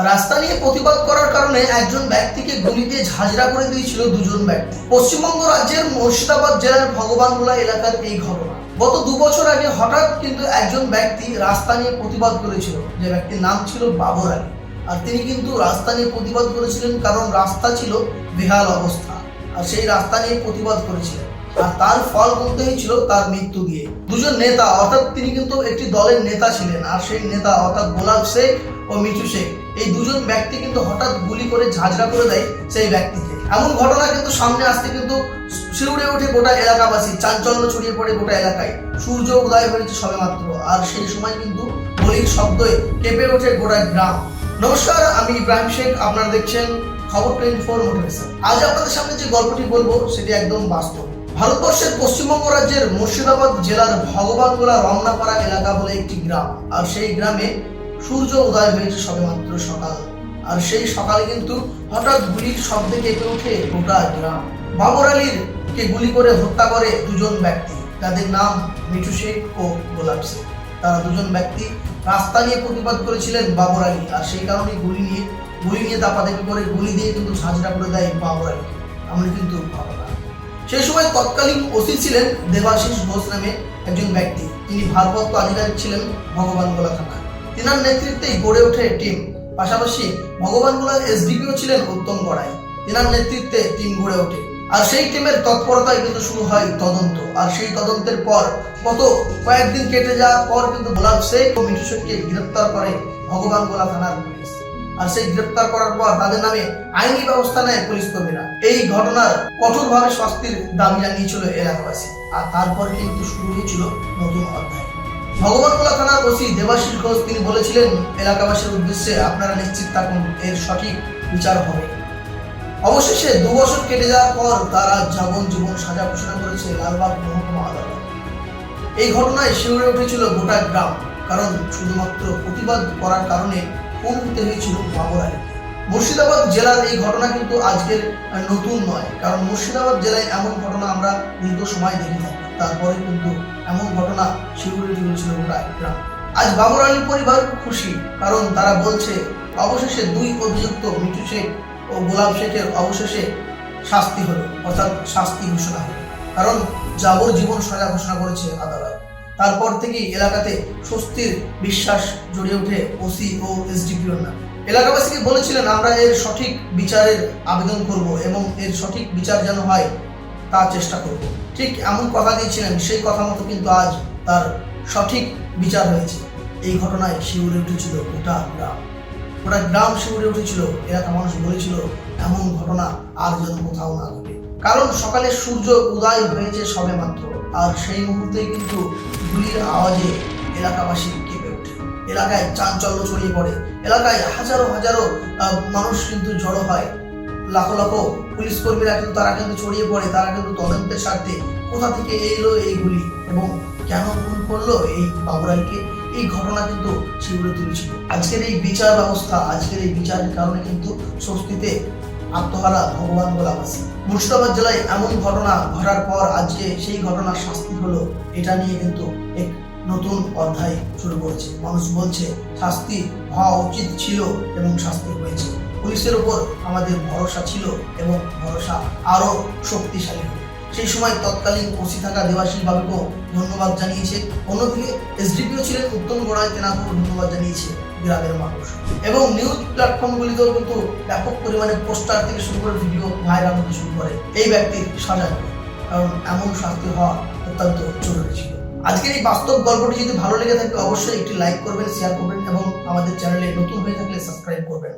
রাস্তা নিয়ে প্রতিবাদ করার কারণে একজন ব্যক্তিকে গুলি দিয়ে ঝাঁঝরা করে দিয়েছিল দুজন ব্যক্তি। পশ্চিমবঙ্গ রাজ্যের মুর্শিদাবাদ জেলার ভগবানগোলা এলাকার এই ঘটনা। গত 2 বছর আগে হঠাৎ কিন্তু একজন ব্যক্তি রাস্তা নিয়ে প্রতিবাদ করেছিল, যে ব্যক্তির নাম ছিল বাবর আলী। আর তিনি কিন্তু রাস্তা নিয়ে প্রতিবাদ করেছিলেন কারণ রাস্তা ছিল বেহাল অবস্থা, আর সেই রাস্তা নিয়ে প্রতিবাদ করেছিলেন। আর তার ফল বলতে হয়েছিল তার মৃত্যু দিয়ে। দুজন নেতা, অর্থাৎ তিনি কিন্তু একটি দলের নেতা ছিলেন, আর সেই নেতা অর্থাৎ গোলাপ শেখ ও মিঠু শেখ, এই দুজন ব্যক্তি কিন্তু হঠাৎ গুলি করে ঝাঁঝরা করে দেয় সেই ব্যক্তিকে। এমন ঘটনা কিন্তু সামনে আসতে কিন্তু শিউরে ওঠে গোটা এলাকাবাসী, চাঞ্চল্য ছড়িয়ে পড়ে গোটা এলাকায়। সূর্য উদয় হয়েছে সবে মাত্র, আর সেই সময় কিন্তু গুলির শব্দে কেঁপে ওঠে গোটা গ্রাম। নমস্কার, আমি ইব্রাহিম শেখ, আপনারা দেখছেন খবর 24 মোটিভেশন। আজ আপনাদের সামনে যে গল্পটি বলবো সেটি একদম বাস্তব। ভারতবর্ষের পশ্চিমবঙ্গ রাজ্যের মুর্শিদাবাদ জেলার ভগবানগোলা রমনাপাড়া এলাকা বলে একটি গ্রাম, আর সেই গ্রামে সূর্য উদয় হয়েছে সবেমাত্র সকাল। আর সেই সকালে কিন্তু হঠাৎ গুলির শব্দে কেঁপে ওঠে গোটা গ্রাম। বাবর আলীর কে গুলি করে হত্যা করে দুজন ব্যক্তি, যাদের নাম মিঠু শেখ ও গোলাপ শেখ। তারা দুজন ব্যক্তি রাস্তা নিয়ে প্রতিবাদ করেছিলেন বাবর আলী, আর সেই কারণে গুলি নিয়ে দাপাদাপি করে গুলি দিয়ে কিন্তু ঝাঁঝরা করে দেয় বাবর আলী। আমরা কিন্তু ঘটনা সেই সময় তৎকালীন ওসি ছিলেন দেবাশিস ঘোষ নামে একজন ব্যক্তি। তিনি ভারপ্রাপ্ত আধিকারিক ছিলেন ভগবানগোলা থানা। তিনার নেতৃত্বেই গড়ে ওঠে টিম। পাশাপাশি ভগবানগোলার এসডিপিও ছিলেন উত্তম গড়াই। তিনার নেতৃত্বে টিম গড়ে ওঠে, আর সেই টিমের তৎপরতায় কিন্তু শুরু হয় তদন্ত। আর সেই তদন্তের পর কয়েকদিন কেটে যাওয়ার পর কিন্তু গোলাপ শেখ ও মিঠু শেখকে গ্রেপ্তার করে ভগবানগোলা থানার পুলিশ। আর সেই গ্রেপ্তার করার পর তাদের নামে আইনি ব্যবস্থা নেয় পুলিশ কর্মীরা। এই ঘটনার কঠোরভাবে শাস্তির দাবি জানিয়েছিল এলাকাবাসী। আর তারপর কিন্তু শুরু হয়েছিল নতুন অধ্যায়। ভগবানগোলা থানার ওসি দেবাশিস ঘোষ তিনি বলেছিলেন এলাকাবাসীর উদ্দেশ্যে, আপনারা নিশ্চিত থাকুন, এর সঠিক বিচার হবে। অবশেষে 2 বছর কেটে যাওয়ার পর তারা যাবজ্জীবন সাজা ঘোষণা করেছে লালবাগ মহকুমা আদালত। এই ঘটনায় শিউরে উঠেছিল গোটা গ্রাম, কারণ শুধুমাত্র প্রতিবাদ করার কারণে খুন হতে হয়েছিল বাবর আলী। মুর্শিদাবাদ জেলার এই ঘটনা কিন্তু আজকের নতুন নয়, কারণ মুর্শিদাবাদ জেলায় এমন ঘটনা আমরা দীর্ঘ সময় দেখে থাকি। তারপরে কিন্তু এমন ঘটনা শিউরে তুলেছিল গোটা গ্রাম। আজ বাবর আলীর পরিবার খুশি, কারণ তারা বলছে অবশেষে 2 অভিযুক্ত মিঠু শেখ ও গোলাপ শেখের অবশেষে শাস্তি হলো, অর্থাৎ শাস্তি ঘোষণা হলো। কারণ যাবজ্জীবন সাজা ঘোষণা করেছে আদালত। তারপর থেকেই এলাকাতে স্বস্তির বিশ্বাস জড়িয়ে ওঠে ওসি ও এসডিপিওর নামে। এলাকাবাসীকে বলেছিলেন, আমরা এর সঠিক বিচারের আবেদন করব এবং এর সঠিক বিচার যেন হয় তা চেষ্টা করব। ঠিক এমন কথা দিয়েছিলেন, সেই কথা মতো কিন্তু আজ তার সঠিক বিচার হয়েছে। এই ঘটনায় শিউরে উঠেছিল গোটা গ্রাম শিউরে উঠেছিল। এলাকা মানুষ বলেছিল এমন ঘটনা আর যেন কোথাও না ঘটে। কারণ সকালে সূর্য উদয় হয়েছে সবে মাত্র, আর সেই মুহূর্তেই কিন্তু গুলির আওয়াজে এলাকাবাসী কেঁপে ওঠে। এলাকায় চাঞ্চল্য ছড়িয়ে পড়ে। এলাকায় হাজারো মানুষ কিন্তু জড়ো হয়। লাখো পুলিশ কর্মীরা কিন্তু তারা কিন্তু ছড়িয়ে পড়ে। তারা কিন্তু তদন্তের স্বার্থে কোথা থেকে এলো এই গুলি এবং কেন খুন করলো এই বাবর আলীকে, এই ঘটনা কিন্তু শিউরে তুলেছিল। আজকের এই বিচার ব্যবস্থা, আজকের এই বিচারের কারণে কিন্তু স্বস্তিতে আত্মহারা ভগবানগোলাবাসী। মুর্শিদাবাদ জেলায় এমন ঘটনা ঘটার পর আজকে সেই ঘটনার শাস্তি হলো, এটা নিয়ে কিন্তু এক নতুন অধ্যায় শুরু করেছে। মানুষ বলছে শাস্তি হওয়া উচিত ছিল এবং শাস্তি হয়েছে। পুলিশের উপর আমাদের ভরসা ছিল এবং ভরসা আরো শক্তিশালী হবে। সেই সময় তৎকালীন ওসি থাকা দেবাশিস বাবুকেও ধন্যবাদ জানিয়েছে। অন্যদিকে এসডিপিও ছিলেন উত্তম গড়াই, তেনাকেও ধন্যবাদ জানিয়েছে গ্রামের মানুষ। এবং নিউজ প্ল্যাটফর্মগুলিতেও কিন্তু ব্যাপক পরিমাণে পোস্টার থেকে শুরু করে ভিডিও ভাইরাল হতে শুরু করে এই ব্যক্তির সাজা নিয়ে, কারণ এমন শাস্তি হওয়া অত্যন্ত জরুরি ছিল। আজকের এই বাস্তব গল্পটি যদি ভালো লেগে থাকে অবশ্যই একটি লাইক করবেন, শেয়ার করবেন এবং আমাদের চ্যানেলে নতুন হয়ে থাকলে সাবস্ক্রাইব করবেন।